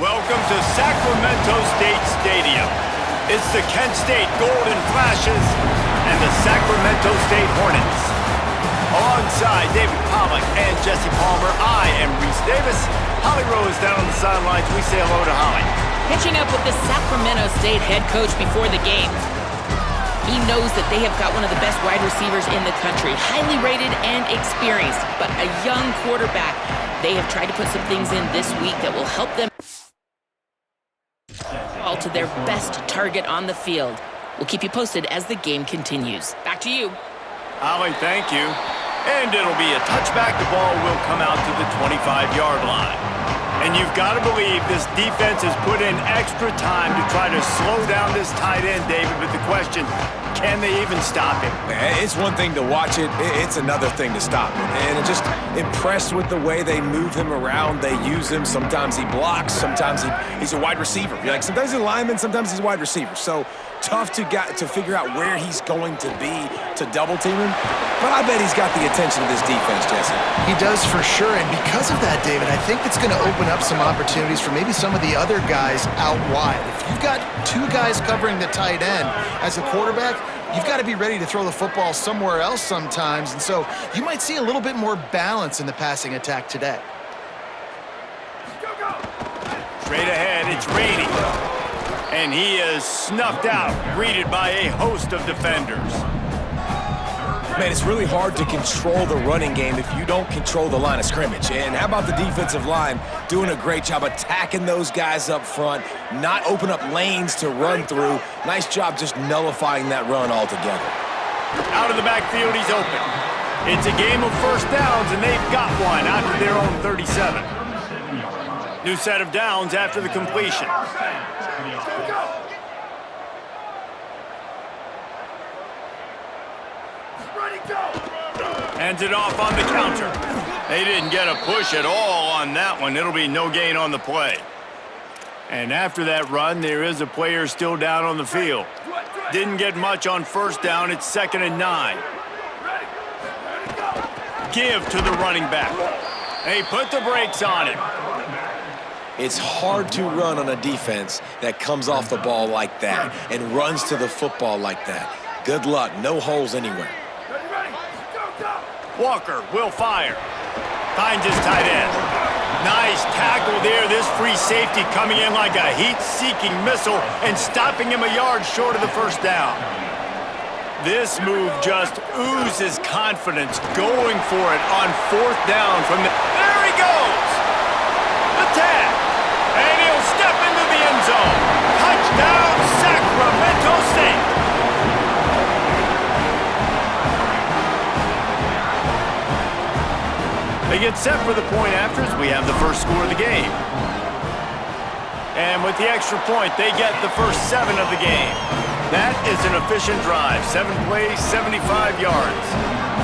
Welcome to Sacramento State Stadium. It's the Kent State Golden Flashes and the Sacramento State Hornets. Alongside David Pollack and Jesse Palmer, I am Reese Davis. Holly Rose down on the sidelines. We say hello to Holly. Pitching up with the Sacramento State head coach before the game. He knows that they have got one of the best wide receivers in the country, highly rated and experienced, but a young quarterback. They have tried to put some things in this week that will help them all to their best target on the field. We'll keep you posted as the game continues. Back to you. Holly, thank you. And it'll be a touchback. The ball will come out to the 25-yard line. And you've got to believe this defense has put in extra time to try to slow down this tight end, David. But the question, can they even stop him? It's one thing to watch it. It's another thing to stop it. And I'm just impressed with the way they move him around. They use him. Sometimes he blocks. Sometimes he's a wide receiver. Like sometimes he's a lineman. Sometimes he's a wide receiver. So tough to figure out where he's going to be to double team him. But I bet he's got the attention of this defense, Jesse. He does for sure, and because of that, David, I think it's going to open up some opportunities for maybe some of the other guys out wide. If you've got two guys covering the tight end as a quarterback, you've got to be ready to throw the football somewhere else sometimes, and so you might see a little bit more balance in the passing attack today. Straight ahead, it's Rainey. And he is snuffed out, greeted by a host of defenders. Man, it's really hard to control the running game if you don't control the line of scrimmage. And how about the defensive line doing a great job attacking those guys up front, not open up lanes to run through. Nice job just nullifying that run altogether. Out of the backfield, he's open. It's a game of first downs, and they've got one out to their own 37. New set of downs after the completion. Hands it off on the counter. They didn't get a push at all on that one. It'll be no gain on the play. And after that run, there is a player still down on the field. Didn't get much on first down. It's 2nd and 9. Give to the running back. They put the brakes on him. It's hard to run on a defense that comes off the ball like that and runs to the football like that. Good luck. No holes anywhere. Walker will fire. Finds his tight end. Nice tackle there. This free safety coming in like a heat-seeking missile and stopping him a yard short of the first down. This move just oozes confidence, going for it on 4th down from the... There he goes! The tag. And he'll step into the end zone. Touchdown, Sacramento State. They get set for the point after as we have the first score of the game. And with the extra point, they get the first 7 of the game. That is an efficient drive. 7 plays, 75 yards.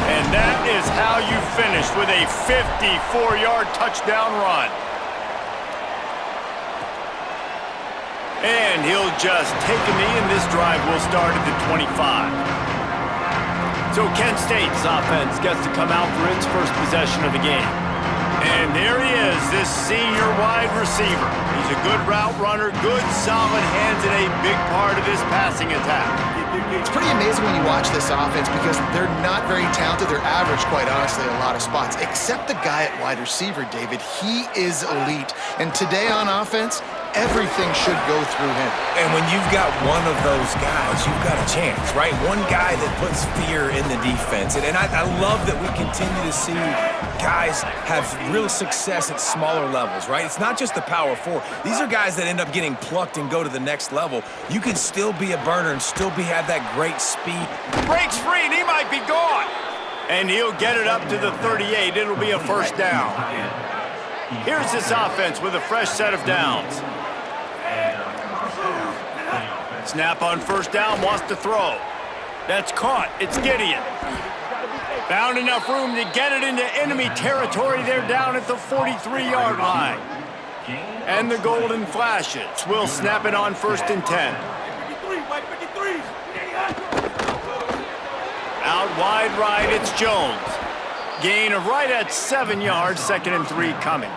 And that is how you finish with a 54-yard touchdown run. And he'll just take a knee, and this drive will start at the 25. So Kent State's offense gets to come out for its first possession of the game. And there he is, this senior wide receiver. He's a good route runner, good solid hands, and a big part of this passing attack. It's pretty amazing when you watch this offense because they're not very talented. They're average, quite honestly, in a lot of spots, except the guy at wide receiver, David. He is elite. And today on offense, everything should go through him. And when you've got one of those guys, you've got a chance, right? One guy that puts fear in the defense. And I love that we continue to see guys have real success at smaller levels, right? It's not just the power 4. These are guys that end up getting plucked and go to the next level. You can still be a burner and still have that great speed. Breaks free, and he might be gone. And he'll get it up to the 38. It'll be a first down. Here's this offense with a fresh set of downs. Snap on first down, wants to throw. That's caught. It's Gideon. Found enough room to get it into enemy territory. They're down at the 43-yard line. And the Golden Flashes will snap it on 1st and 10. Out wide right, it's Jones. Gain of right at 7 yards, 2nd and 3 coming.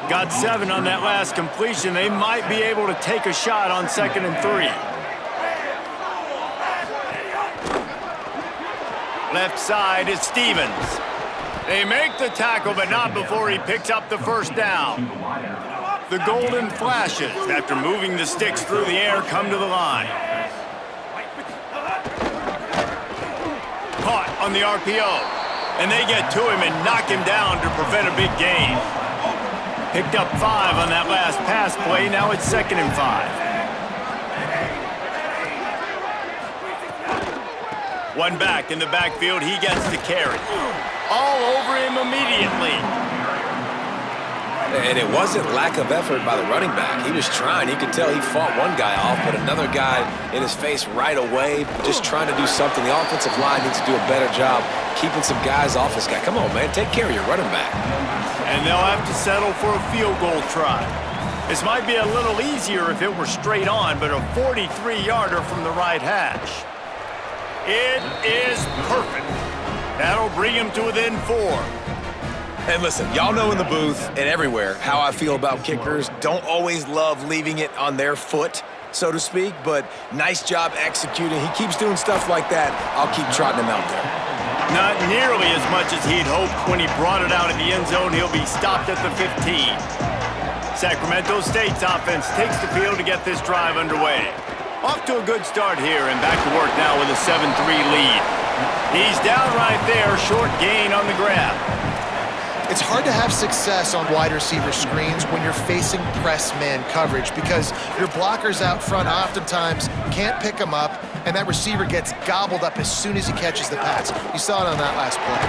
Got 7 on that last completion. They might be able to take a shot on 2nd and 3. Left side is Stevens. They make the tackle, but not before he picks up the first down. The golden flashes, after moving the sticks through the air, come to the line. Caught on the RPO. And they get to him and knock him down to prevent a big gain. Picked up 5 on that last pass play. Now it's 2nd and 5. One back in the backfield. He gets the carry. All over him immediately. And it wasn't lack of effort by the running back. He was trying. You could tell he fought one guy off, but another guy in his face right away, just trying to do something. The offensive line needs to do a better job keeping some guys off this guy. Come on, man. Take care of your running back. And they'll have to settle for a field goal try. This might be a little easier if it were straight on, but a 43-yarder from the right hash. It is perfect. That'll bring him to within 4. And listen, y'all know in the booth and everywhere how I feel about kickers. Don't always love leaving it on their foot, so to speak, but nice job executing. He keeps doing stuff like that. I'll keep trotting him out there. Not nearly as much as he'd hoped when he brought it out of the end zone. He'll be stopped at the 15. Sacramento State's offense takes the field to get this drive underway. Off to a good start here and back to work now with a 7-3 lead. He's down right there, short gain on the grab. It's hard to have success on wide receiver screens when you're facing press man coverage because your blockers out front oftentimes can't pick them up, and that receiver gets gobbled up as soon as he catches the pass. You saw it on that last play.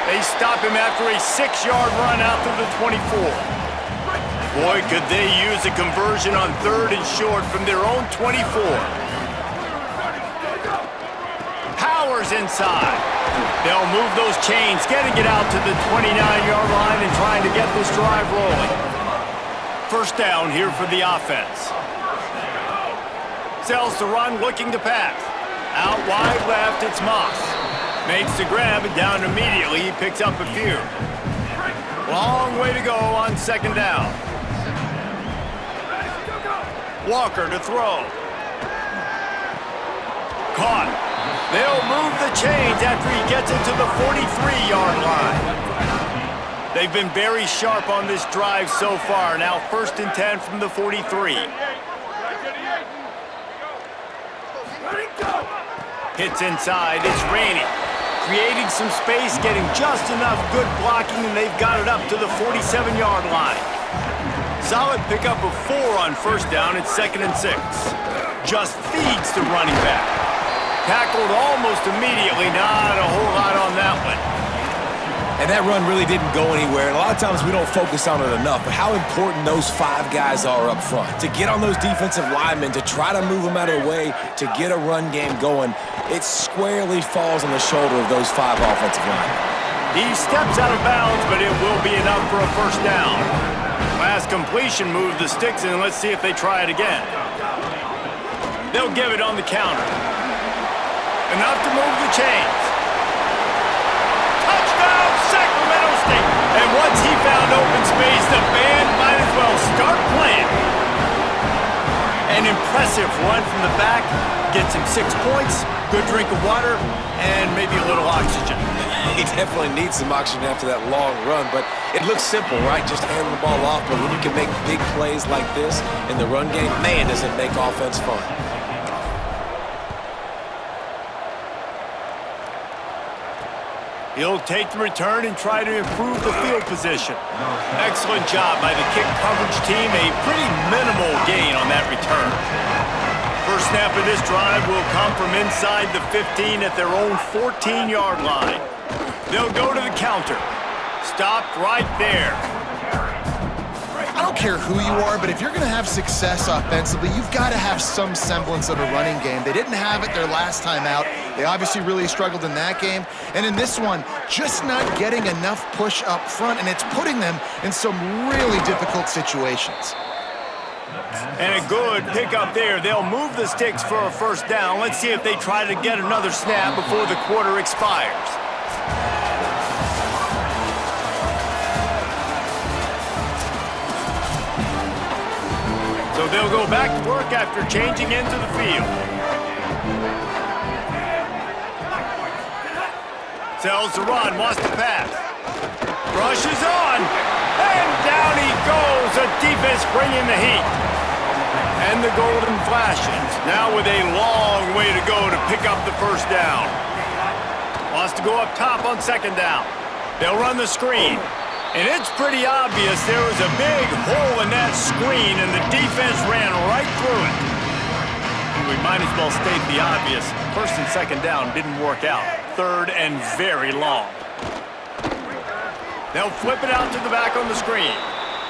They stop him after a 6-yard run out to the 24. Boy, could they use a conversion on 3rd and short from their own 24. Powers inside. They'll move those chains, getting it out to the 29-yard line and trying to get this drive rolling. First down here for the offense. Sells the run, looking to pass. Out wide left, it's Moss. Makes the grab and down immediately. He picks up a few. Long way to go on 2nd down. Walker to throw. Caught. They'll move the chains after he gets it to the 43-yard line. They've been very sharp on this drive so far. Now 1st and 10 from the 43. Hits inside. It's Rainey. Creating some space, getting just enough good blocking, and they've got it up to the 47-yard line. Solid pickup of 4 on 1st down. It's 2nd and 6. Just feeds the running back. Tackled almost immediately. Not a whole lot on that one. And that run really didn't go anywhere. And a lot of times we don't focus on it enough, but how important those 5 guys are up front. To get on those defensive linemen, to try to move them out of the way, to get a run game going, it squarely falls on the shoulder of those 5 offensive linemen. He steps out of bounds, but it will be enough for a 1st down. Last completion moved the sticks in. Let's see if they try it again. They'll give it on the counter. Enough to move the chains. Touchdown, Sacramento State. And once he found open space, the band might as well start playing. An impressive run from the back. Gets him 6 points, good drink of water, and maybe a little oxygen. He definitely needs some oxygen after that long run, but it looks simple, right? Just handing the ball off, but when you can make big plays like this in the run game, man, does it make offense fun. He'll take the return and try to improve the field position. Excellent job by the kick coverage team. A pretty minimal gain on that return. First snap of this drive will come from inside the 15 at their own 14-yard line. They'll go to the counter. Stopped right there. I don't care who you are, but if you're going to have success offensively, you've got to have some semblance of a running game. They didn't have it their last time out. They obviously really struggled in that game. And in this one, just not getting enough push up front, and it's putting them in some really difficult situations. And a good pickup there. They'll move the sticks for a 1st down. Let's see if they try to get another snap before the quarter expires. So they'll go back to work after changing into the field. Sells the run, wants to pass. Rushes on, and down he goes. The defense bringing the heat. And the golden flashes, now with a long way to go to pick up the first down. Wants to go up top on second down. They'll run the screen. And it's pretty obvious there was a big hole in that screen, and the defense ran right through it. And we might as well state the obvious. First and second down didn't work out. Third and very long. They'll flip it out to the back on the screen.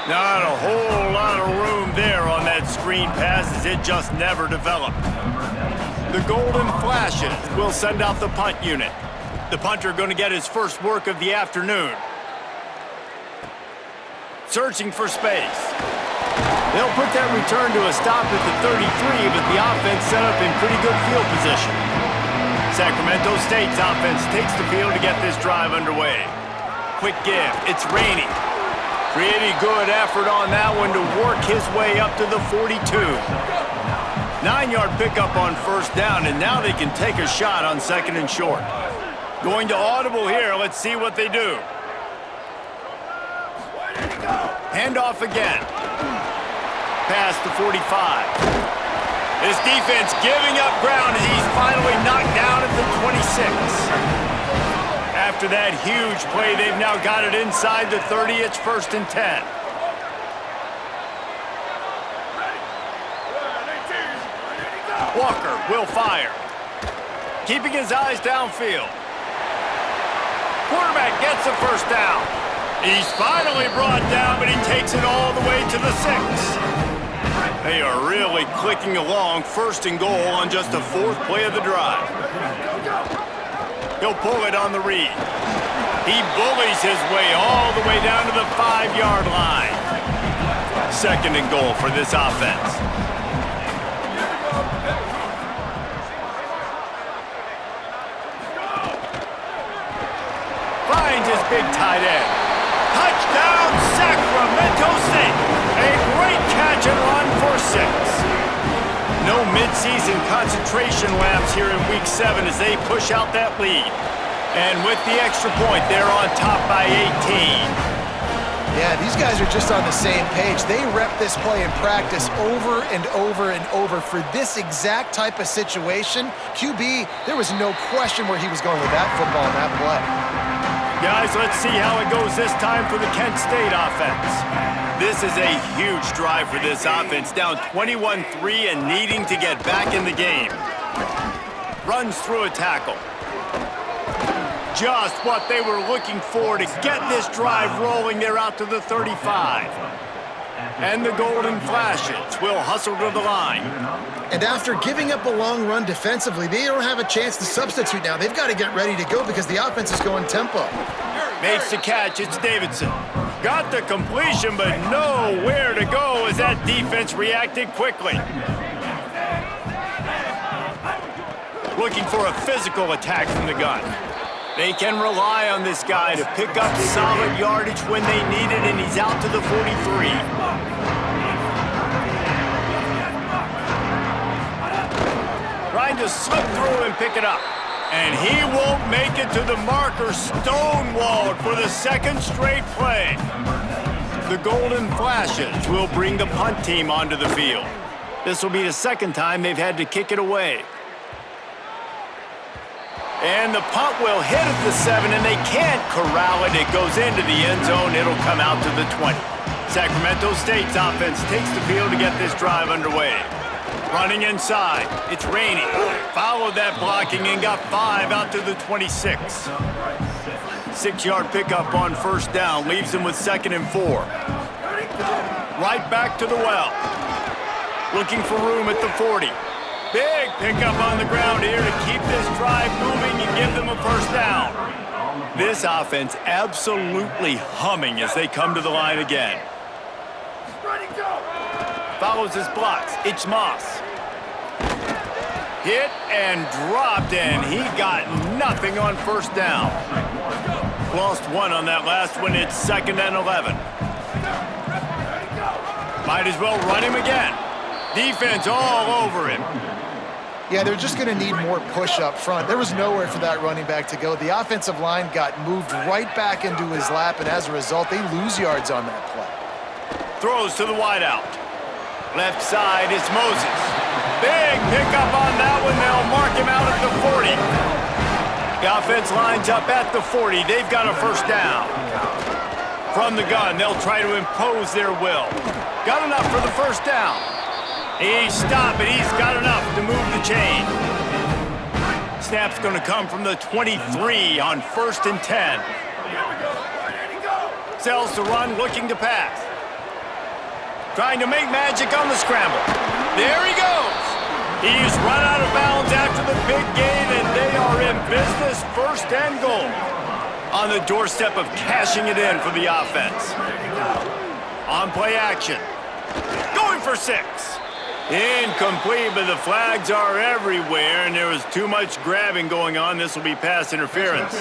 Not a whole lot of room there on that screen pass, as it just never developed. The golden flashes will send out the punt unit. The punter going to get his first work of the afternoon. Searching for space. They'll put that return to a stop at the 33, but the offense set up in pretty good field position. Sacramento State's offense takes the field to get this drive underway. Quick give. It's raining. Pretty good effort on that one to work his way up to the 42. 9-yard pickup on first down, and now they can take a shot on second and short. Going to audible here. Let's see what they do. Handoff again. Past the 45. This defense giving up ground as he's finally knocked down at the 26. After that huge play, they've now got it inside the 30. It's first and 10. Walker will fire. Keeping his eyes downfield. Quarterback gets the first down. He's finally brought down, but he takes it all the way to the 6. They are really clicking along, first and goal on just the 4th play of the drive. He'll pull it on the read. He bullies his way all the way down to the 5-yard line. Second and goal for this offense. Finds his big tight end. Touchdown, Sacramento State. A great catch and run for 6. No midseason concentration laps here in Week 7 as they push out that lead. And with the extra point, they're on top by 18. Yeah, these guys are just on the same page. They rep this play in practice over and over and over for this exact type of situation. QB, there was no question where he was going with that football in that play. Guys, let's see how it goes this time for the Kent State offense. This is a huge drive for this offense, down 21-3 and needing to get back in the game. Runs through a tackle. Just what they were looking for to get this drive rolling. They're out to the 35. And the golden flashes will hustle to the line. And after giving up a long run defensively, they don't have a chance to substitute now. They've got to get ready to go because the offense is going tempo. Makes the catch. It's Davidson. Got the completion, but nowhere to go as that defense reacted quickly. Looking for a physical attack from the gun. They can rely on this guy to pick up solid yardage when they need it, and he's out to the 43. Trying to slip through and pick it up. And he won't make it to the marker, stonewalled for the second straight play. The golden flashes will bring the punt team onto the field. This will be the second time they've had to kick it away. And the punt will hit at the 7, and they can't corral it. It goes into the end zone. It'll come out to the 20. Sacramento State's offense takes the field to get this drive underway. Running inside. It's raining. Followed that blocking and got 5 out to the 26. 6-yard pickup on first down. Leaves them with second and 4. Right back to the well. Looking for room at the 40. Big pickup on the ground here to keep this drive moving and give them a first down. This offense absolutely humming as they come to the line again. Follows his blocks. It's Moss. Hit and dropped, and he got nothing on first down. Lost 1 on that last one. It's second and 11. Might as well run him again. Defense all over him. Yeah, they're just going to need more push up front. There was nowhere for that running back to go. The offensive line got moved right back into his lap, and as a result, they lose yards on that play. Throws to the wideout. Left side, it's Moses. Big pickup on that one. They'll mark him out at the 40. The offense lines up at the 40. They've got a first down. From the gun, they'll try to impose their will. Got enough for the first down. He's stopped, but he's got enough to move the chain. Snap's going to come from the 23 on 1st and 10. Sells to run, looking to pass. Trying to make magic on the scramble. There he goes. He's run out of bounds after the big gain, and they are in business, 1st and goal. On the doorstep of cashing it in for the offense. On play action. Going for 6. Incomplete, but the flags are everywhere, and there was too much grabbing going on. This will be pass interference.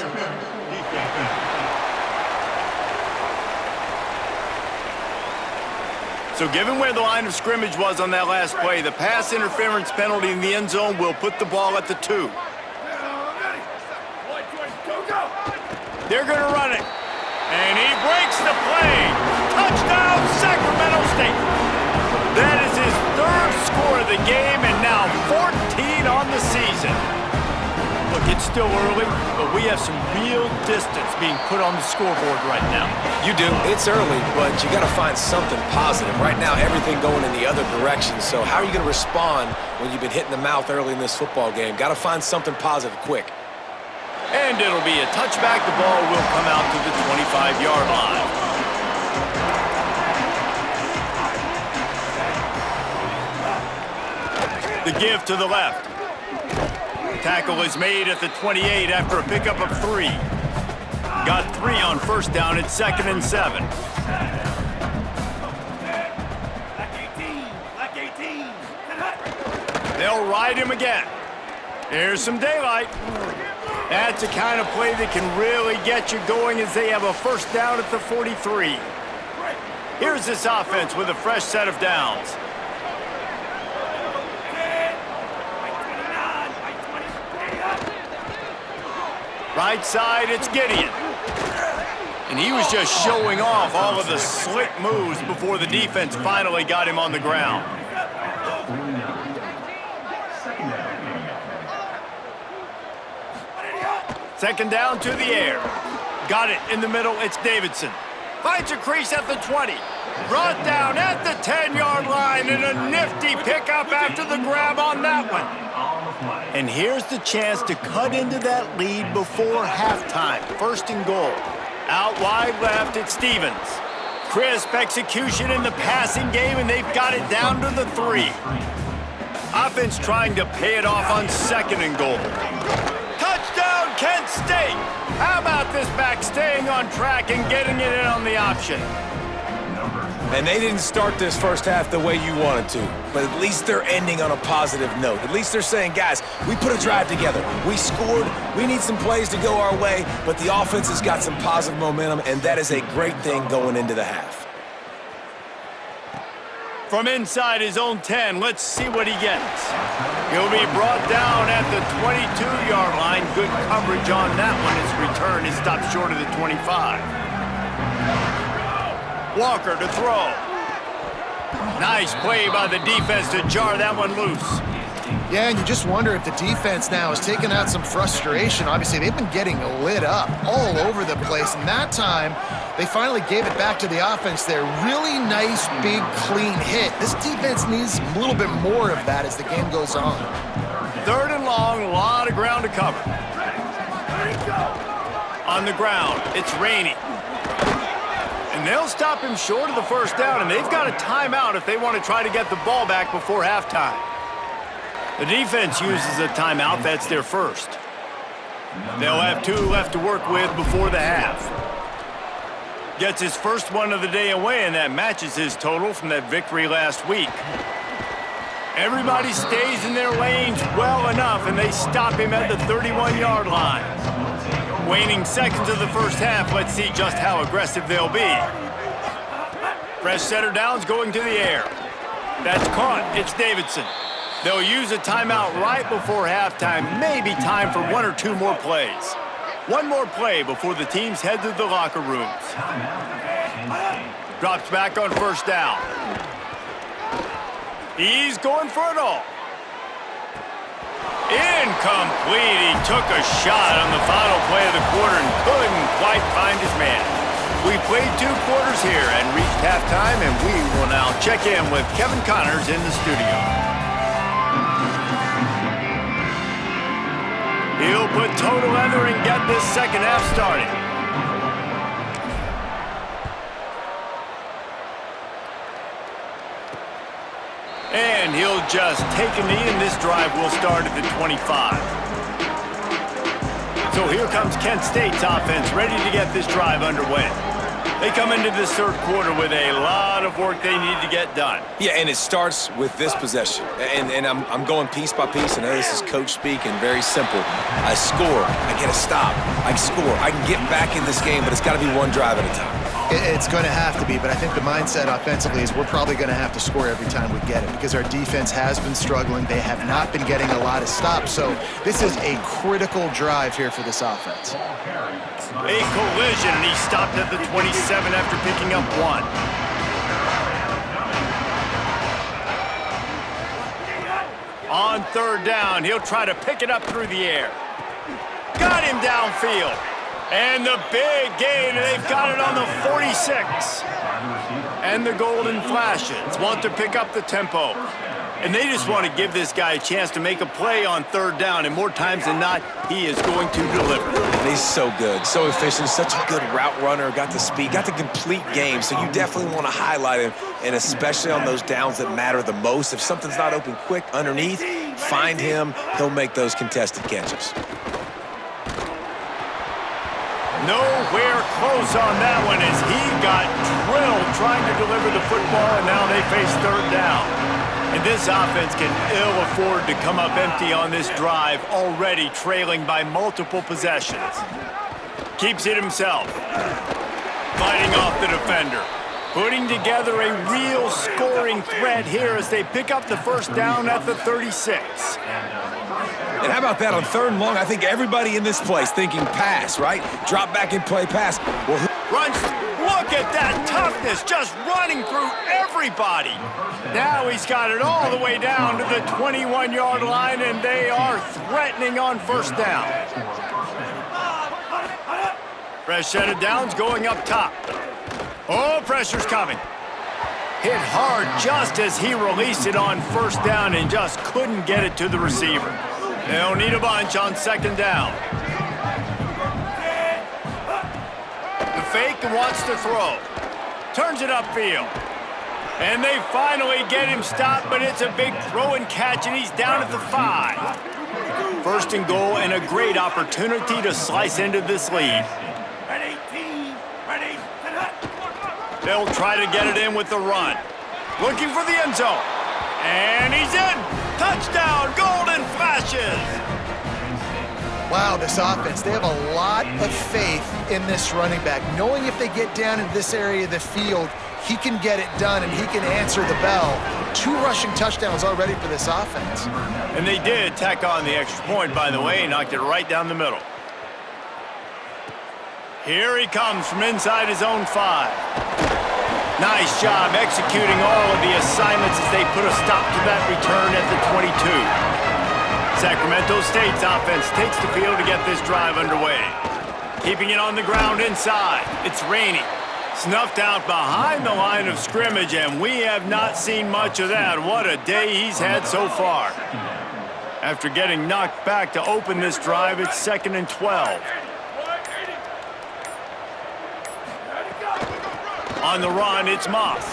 So given where the line of scrimmage was on that last play, the pass interference penalty in the end zone will put the ball at the 2. They're going to run it. And he breaks the play. Touchdown, Sacramento State. That is his 3rd score of the game, and now 14 on the season. Look, it's still early, but we have some real distance being put on the scoreboard right now. You do. It's early, but you got to find something positive. Right now, everything going in the other direction. So how are you going to respond when you've been hit in the mouth early in this football game? Got to find something positive quick. And it'll be a touchback. The ball will come out to the 25-yard line. The give to the left. Tackle is made at the 28 after a pickup of 3. Got 3 on 1st down. It's 2nd and 7. They'll ride him again. Here's some daylight. That's the kind of play that can really get you going as they have a first down at the 43. Here's this offense with a fresh set of downs. Right side, it's Gideon. And he was just showing off all of the slick moves before the defense finally got him on the ground. Second down to the air. Got it in the middle, it's Davidson. Finds a crease at the 20. Brought down at the 10-yard line, and a nifty pickup after the grab on that one. And here's the chance to cut into that lead before halftime. 1st and goal. Out wide left, it's Stevens. Crisp execution in the passing game, and they've got it down to the 3. Offense trying to pay it off on 2nd and goal. Touchdown, Kent State! How about this back staying on track and getting it in on the option? And they didn't start this first half the way you wanted to, but at least they're ending on a positive note. At least they're saying, guys, we put a drive together. We scored. We need some plays to go our way, but the offense has got some positive momentum, and that is a great thing going into the half. From inside his own 10, let's see what he gets. He'll be brought down at the 22-yard line. Good coverage on that one. His return is stopped short of the 25. Walker to throw. Nice play by the defense to jar that one loose. Yeah, and you just wonder if the defense now is taking out some frustration. Obviously, they've been getting lit up all over the place, and that time, they finally gave it back to the offense there. Really nice, big, clean hit. This defense needs a little bit more of that as the game goes on. 3rd and long, a lot of ground to cover. On the ground, it's Rainey. And they'll stop him short of the first down, and they've got a timeout if they want to try to get the ball back before halftime. The defense uses a timeout. That's their first. They'll have 2 left to work with before the half. Gets his first one of the day away, and that matches his total from that victory last week. Everybody stays in their lanes well enough, and they stop him at the 31-yard line. Waning seconds of the first half, let's see just how aggressive they'll be. Fresh set of downs going to the air. That's caught. It's Davidson. They'll use a timeout right before halftime. Maybe time for one or two more plays. One more play before the teams head to the locker rooms. Drops back on first down. He's going for it all. Incomplete. He took a shot on the final play of the quarter and couldn't quite find his man. We played 2 quarters here and reached halftime, and we will now check in with Kevin Connors in the studio. He'll put total leather and get this second half started. And he'll just take a knee, and this drive will start at the 25. So here comes Kent State's offense, ready to get this drive underway. They come into this third quarter with a lot of work they need to get done. Yeah, and it starts with this possession. And I'm going piece by piece. I know this is coach speak and very simple. I score. I get a stop. I score. I can get back in this game, but it's got to be one drive at a time. It's going to have to be, but I think the mindset offensively is we're probably going to have to score every time we get it because our defense has been struggling. They have not been getting a lot of stops, so this is a critical drive here for this offense. A collision, and he stopped at the 27 after picking up 1. On third down, he'll try to pick it up through the air. Got him downfield. And the big gain, and they've got it on the 46. And the Golden Flashes want to pick up the tempo. And they just want to give this guy a chance to make a play on third down, and more times than not, he is going to deliver. And he's so good, so efficient, such a good route runner, got the speed, got the complete game, so you definitely want to highlight him, and especially on those downs that matter the most. If something's not open quick underneath, find him, he'll make those contested catches. Nowhere close on that one as he got drilled trying to deliver the football, and now they face third down. And this offense can ill afford to come up empty on this drive, already trailing by multiple possessions. Keeps it himself. Fighting off the defender. Putting together a real scoring threat here as they pick up the first down at the 36. And how about that on third and long? I think everybody in this place thinking pass, right? Drop back and play pass. Well, runs. Look at that toughness, just running through everybody. Now he's got it all the way down to the 21-yard line, and they are threatening on first down. Fresh set of downs going up top. Oh, pressure's coming. Hit hard just as he released it on first down and just couldn't get it to the receiver. They'll need a bunch on second down. The fake wants to throw. Turns it upfield. And they finally get him stopped, but it's a big throw and catch, and he's down at the 5. First and goal, and a great opportunity to slice into this lead. They'll try to get it in with the run. Looking for the end zone. And he's in. Touchdown, Golden Flashes. Wow, this offense, they have a lot of faith in this running back. Knowing if they get down in this area of the field, he can get it done and he can answer the bell. 2 rushing touchdowns already for this offense. And they did tack on the extra point, by the way, knocked it right down the middle. Here he comes from inside his own 5. Nice job executing all of the assignments as they put a stop to that return at the 22. Sacramento State's offense takes the field to get this drive underway. Keeping it on the ground inside. It's raining. Snuffed out behind the line of scrimmage, and we have not seen much of that. What a day he's had so far. After getting knocked back to open this drive, it's 2nd and 12. On the run, it's Moss.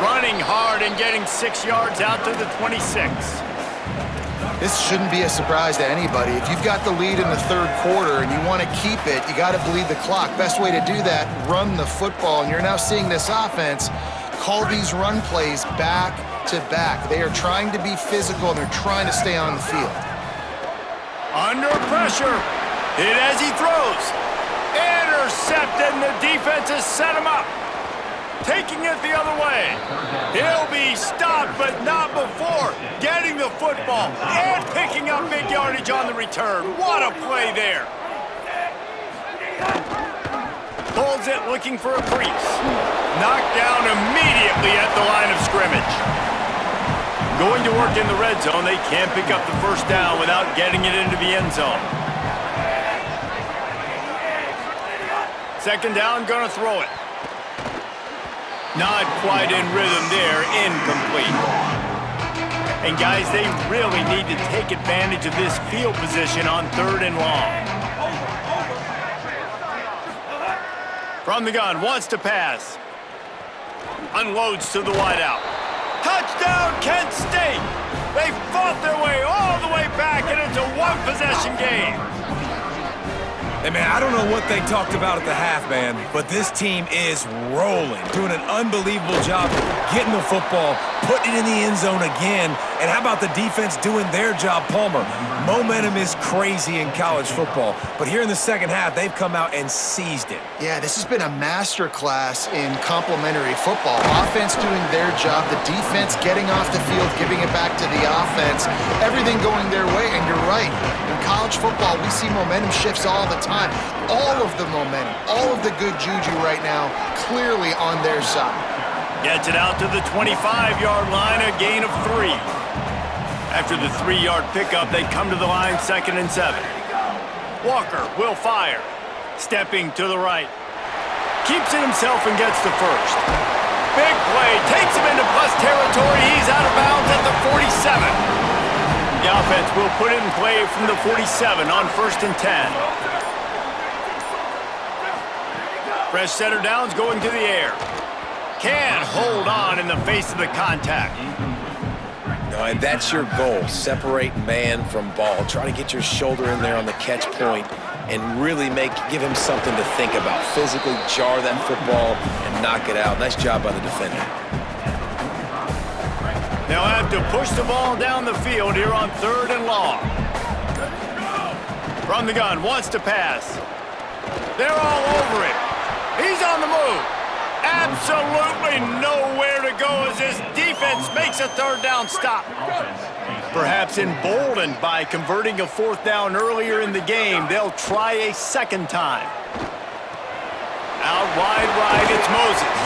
Running hard and getting 6 yards out to the 26. This shouldn't be a surprise to anybody. If you've got the lead in the third quarter and you want to keep it, you got to bleed the clock. Best way to do that, run the football. And you're now seeing this offense call these run plays back to back. They are trying to be physical and they're trying to stay on the field. Under pressure. Hit as he throws. Intercepted, and the defense has set him up. taking it the other way. He'll be stopped, but not before getting the football and picking up big yardage on the return. What a play there. Pulls it, looking for a crease. Knocked down immediately at the line of scrimmage. Going to work in the red zone. They can't pick up the first down without getting it into the end zone. Second down, gonna throw it. Not quite in rhythm there, incomplete. And guys, they really need to take advantage of this field position on 3rd and long. From the gun, wants to pass. Unloads to the wideout. Touchdown, Kent State! They fought their way all the way back, and it's a one-possession game. Hey, man, I don't know what they talked about at the half, man, but this team is rolling, doing an unbelievable job getting the football, putting it in the end zone again, and how about the defense doing their job, Palmer? Momentum is crazy in college football, but here in the second half, they've come out and seized it. Yeah, this has been a master class in complementary football. Offense doing their job, the defense getting off the field, giving it back to the offense, everything going their way, and you're right. In college football, we see momentum shifts all the time. All of the momentum, all of the good juju right now, clearly on their side. Gets it out to the 25-yard line, a gain of 3. After the 3-yard pickup, they come to the line 2nd and 7. Walker will fire. Stepping to the right. Keeps it himself and gets the first. Big play, takes him into plus territory. He's out of bounds at the 47. The offense will put it in play from the 47 on 1st and 10. Fresh center downs going to the air. Can't hold on in the face of the contact. No, and that's your goal. Separate man from ball. Try to get your shoulder in there on the catch point and really give him something to think about. Physically jar that football and knock it out. Nice job by the defender. They'll have to push the ball down the field here on 3rd and long. From the gun, wants to pass. They're all over it. He's on the move. Absolutely nowhere to go as this defense makes a 3rd down stop. Perhaps emboldened by converting a 4th down earlier in the game, they'll try a 2nd time. Out wide right, it's Moses.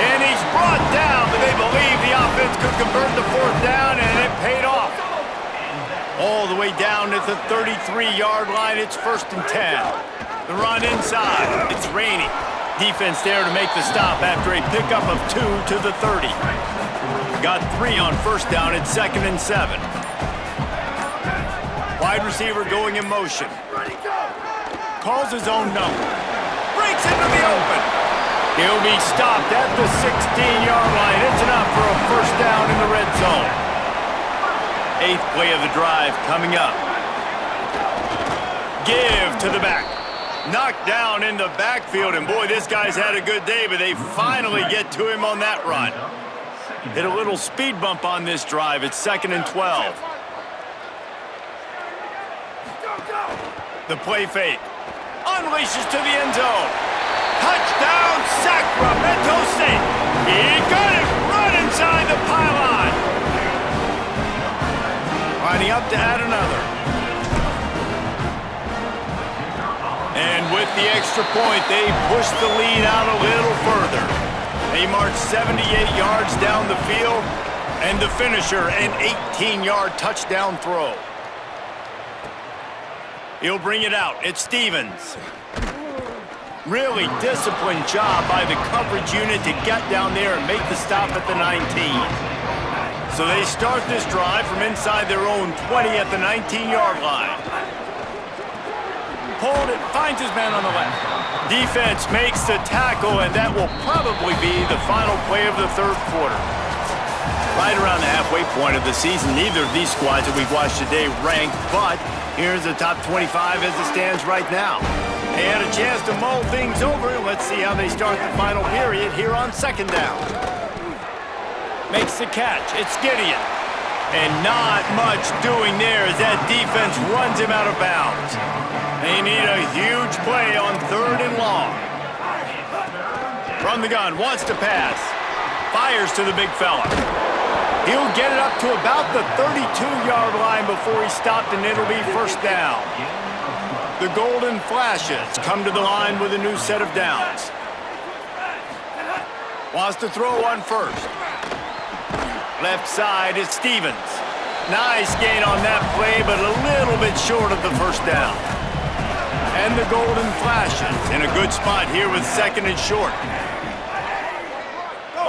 And he's brought down, but they believe the offense could convert the 4th down, and it paid off. All the way down at the 33-yard line, it's 1st and 10. The run inside, it's Rainey. Defense there to make the stop after a pickup of 2 to the 30. Got 3 on 1st down at 2nd and 7. Wide receiver going in motion. Calls his own number. Breaks into the open. He'll be stopped at the 16-yard line. It's enough for a 1st down in the red zone. 8th play of the drive coming up. Give to the back. Knocked down in the backfield, and boy, this guy's had a good day, but they finally get to him on that run. Hit a little speed bump on this drive. It's 2nd and 12. The play fake. Unleashes to the end zone. Touchdown, Sacramento State. He got it right inside the pylon. Lining up to add another. And with the extra point, they push the lead out a little further. They march 78 yards down the field, and the finisher, an 18-yard touchdown throw. He'll bring it out. It's Stevens. Really disciplined job by the coverage unit to get down there and make the stop at the 19. So they start this drive from inside their own 20 at the 19-yard line. Pulled it, finds his man on the left. Defense makes the tackle, and that will probably be the final play of the 3rd quarter. Right around the halfway point of the season, neither of these squads that we've watched today ranked, but here's the top 25 as it stands right now. They had a chance to mull things over. Let's see how they start the final period here on 2nd down. Makes the catch. It's Gideon. And not much doing there as that defense runs him out of bounds. They need a huge play on 3rd and long. From the gun, wants to pass. Fires to the big fella. He'll get it up to about the 32-yard line before he stopped, and it'll be first down. The Golden Flashes come to the line with a new set of downs. Wants to throw on first. Left side is Stevens. Nice gain on that play, but a little bit short of the first down. And the Golden Flashes in a good spot here with second and short.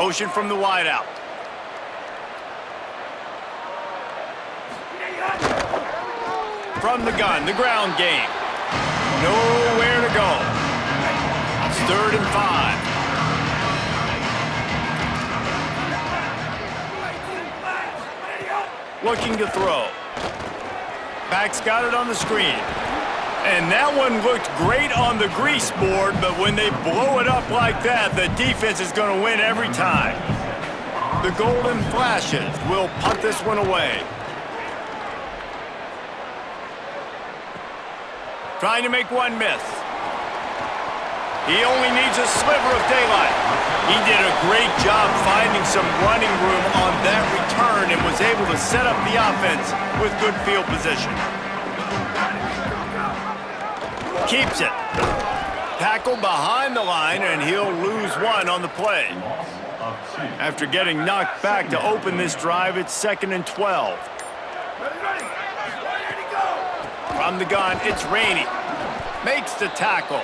Motion from the wideout. From the gun, the ground game. Nowhere to go. It's 3rd and 5. Looking to throw. Back's got it on the screen. And that one looked great on the grease board, but when they blow it up like that, the defense is going to win every time. The Golden Flashes will punt this one away. Trying to make one miss. He only needs a sliver of daylight. He did a great job finding some running room on that return and was able to set up the offense with good field position. Keeps it. Tackle behind the line, and he'll lose one on the play. After getting knocked back to open this drive, it's 2nd and 12. From the gun, it's Rainey. Makes the tackle.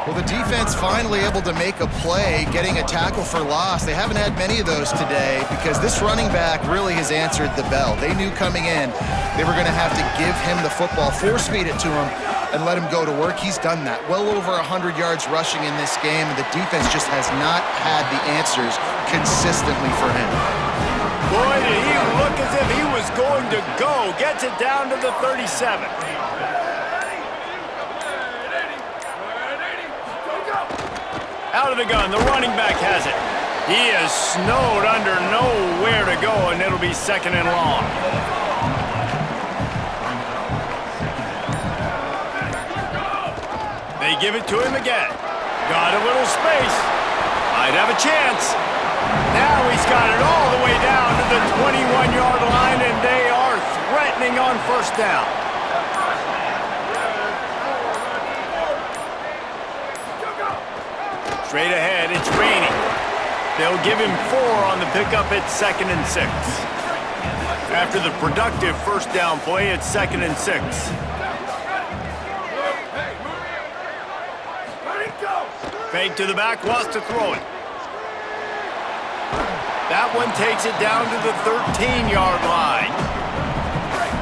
Well, the defense finally able to make a play, getting a tackle for loss. They haven't had many of those today because this running back really has answered the bell. They knew coming in they were going to have to give him the football, force-feed it to him, and let him go to work. He's done that. Well over 100 yards rushing in this game, and the defense just has not had the answers consistently for him. Boy, did he look as if he was going to go. Gets it down to the 37. Out of the gun, the running back has it. He is snowed under, nowhere to go, and it'll be 2nd and long. They give it to him again. Got a little space. Might have a chance. Now he's got it all the way down to the 21-yard line, and they are threatening on first down. Straight ahead, it's Rainey. They'll give him 4 on the pickup at 2nd and 6. After the productive first down play, it's 2nd and 6. Fake to the back, wants to throw it. That one takes it down to the 13-yard line.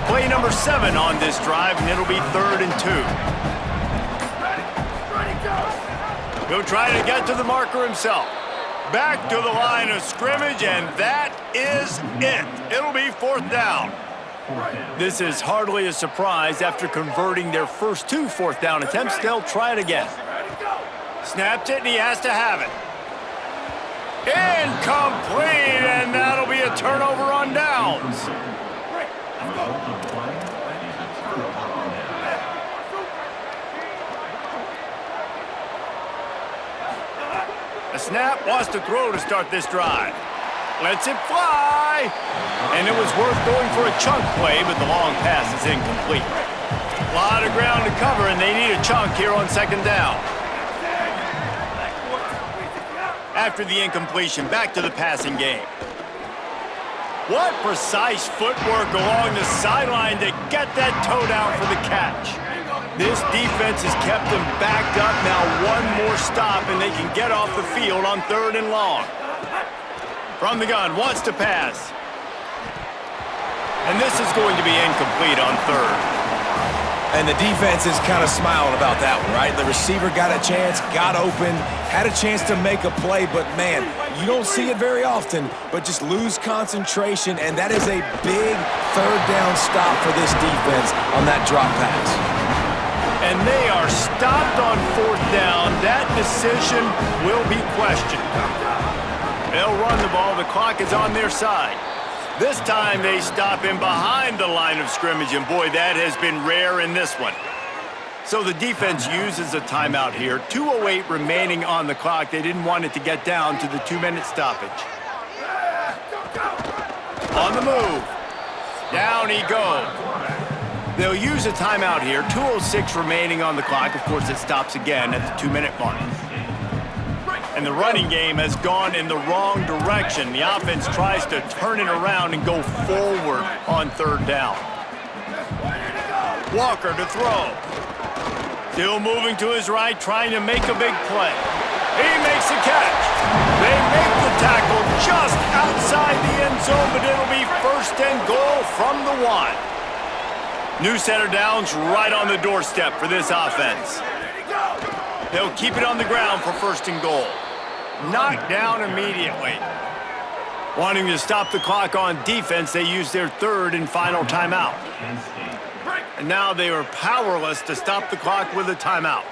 Play number 7 on this drive, and it'll be 3rd and 2. He'll try to get to the marker himself. Back to the line of scrimmage, and that is it. It'll be 4th down. This is hardly a surprise. After converting their first 2 4th down attempts, they'll try it again. Snapped it, and he has to have it. Incomplete, and that'll be a turnover on downs. A snap, wants to throw to start this drive. Lets it fly. And it was worth going for a chunk play, but the long pass is incomplete. A lot of ground to cover, and they need a chunk here on 2nd down. After the incompletion, back to the passing game. What precise footwork along the sideline to get that toe down for the catch. This defense has kept them backed up. Now one more stop, and they can get off the field on 3rd and long. From the gun, wants to pass. And this is going to be incomplete on 3rd. And the defense is kind of smiling about that one, right? The receiver got a chance, got open, had a chance to make a play, but man, you don't see it very often, but just lose concentration, and that is a big 3rd down stop for this defense on that drop pass. And they are stopped on 4th down. That decision will be questioned. They'll run the ball. The clock is on their side. This time they stop him behind the line of scrimmage, and boy, that has been rare in this one. So the defense uses a timeout here. 2:08 remaining on the clock. They didn't want it to get down to the 2-minute stoppage. On the move. Down he goes. They'll use a timeout here. 2:06 remaining on the clock. Of course, it stops again at the 2-minute mark. And the running game has gone in the wrong direction. The offense tries to turn it around and go forward on 3rd down. Walker to throw. Still moving to his right, trying to make a big play. He makes the catch. They make the tackle just outside the end zone, but it'll be 1st and goal from the 1. New set of downs right on the doorstep for this offense. They'll keep it on the ground for 1st and goal. Knocked down immediately. Wanting to stop the clock on defense, they use their 3rd and final timeout. And now they are powerless to stop the clock with a timeout.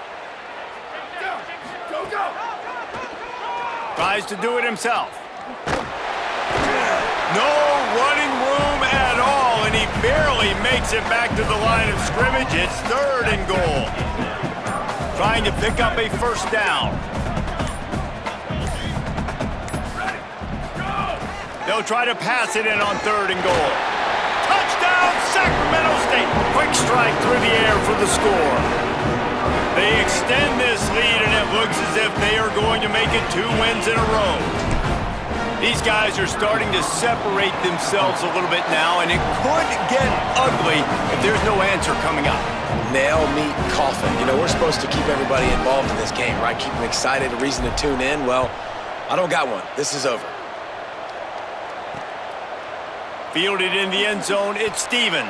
Tries to do it himself. No running room at all, and he barely makes it back to the line of scrimmage. It's 3rd and goal. Trying to pick up a 1st down. They'll try to pass it in on 3rd and goal. Touchdown, Sacramento State. Quick strike through the air for the score. They extend this lead, and it looks as if they are going to make it 2 wins in a row. These guys are starting to separate themselves a little bit now, and it could get ugly if there's no answer coming up. Nail, meat, coffin. You know, we're supposed to keep everybody involved in this game, right? Keep them excited, a reason to tune in. Well, I don't got one. This is over. Fielded in the end zone, it's Stevens.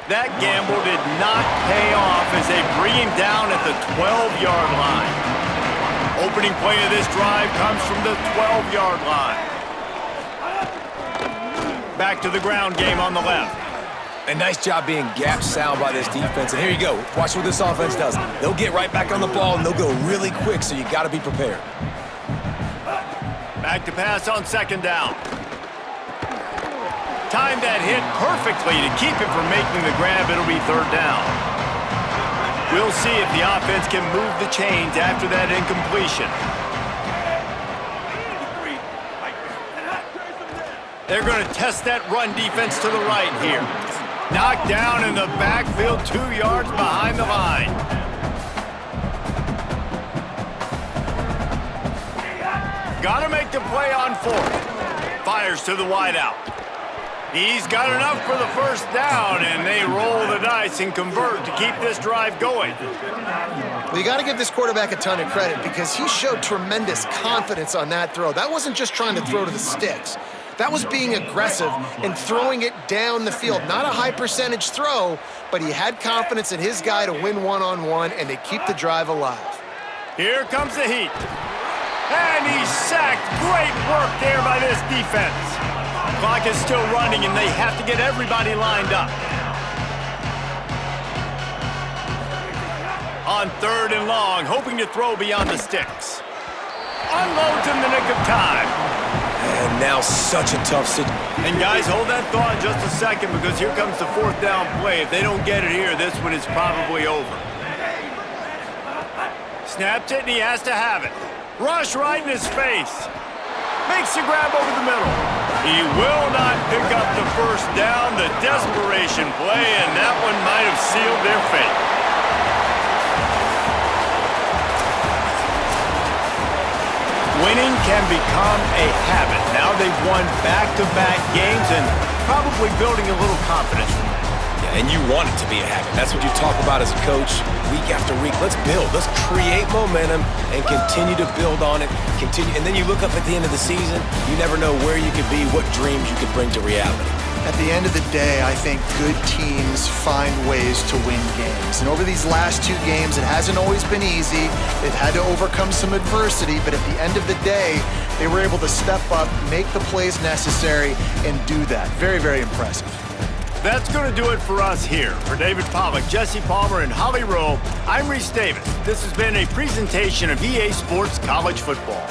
That gamble did not pay off as they bring him down at the 12-yard line. Opening play of this drive comes from the 12-yard line. Back to the ground game on the left. A nice job being gap sound by this defense. And here you go. Watch what this offense does. They'll get right back on the ball, and they'll go really quick, so you got to be prepared. Back to pass on 2nd down. Timed that hit perfectly to keep it from making the grab. It'll be 3rd down. We'll see if the offense can move the chains after that incompletion. They're going to test that run defense to the right here. Knocked down in the backfield, 2 yards behind the line. Got to make the play on 4th. Fires to the wideout. He's got enough for the 1st down, and they roll the dice and convert to keep this drive going. Well, you got to give this quarterback a ton of credit because he showed tremendous confidence on that throw. That wasn't just trying to throw to the sticks. That was being aggressive and throwing it down the field. Not a high percentage throw, but he had confidence in his guy to win one-on-one and to keep the drive alive. Here comes the heat. And he's sacked. Great work there by this defense. Clock is still running, and they have to get everybody lined up. On 3rd and long, hoping to throw beyond the sticks. Unloads in the nick of time. And now such a tough situation. And guys, hold that thought just a second because here comes the 4th down play. If they don't get it here, this one is probably over. Snapped it, and he has to have it. Rush right in his face. Makes the grab over the middle. He will not pick up the 1st down. The desperation play, and that one might have sealed their fate. Winning can become a habit. Now they've won back-to-back games and probably building a little confidence from that. Yeah, and you want it to be a habit. That's what you talk about as a coach week after week. Let's build. Let's create momentum and continue to build on it. Continue, and then you look up at the end of the season, you never know where you could be, what dreams you could bring to reality. At the end of the day, I think good teams find ways to win games. And over these last 2 games, it hasn't always been easy. They've had to overcome some adversity, but at the end of the day, they were able to step up, make the plays necessary, and do that. Very, very impressive. That's going to do it for us here. For David Pollack, Jesse Palmer, and Holly Rowe, I'm Reese Davis. This has been a presentation of EA Sports College Football.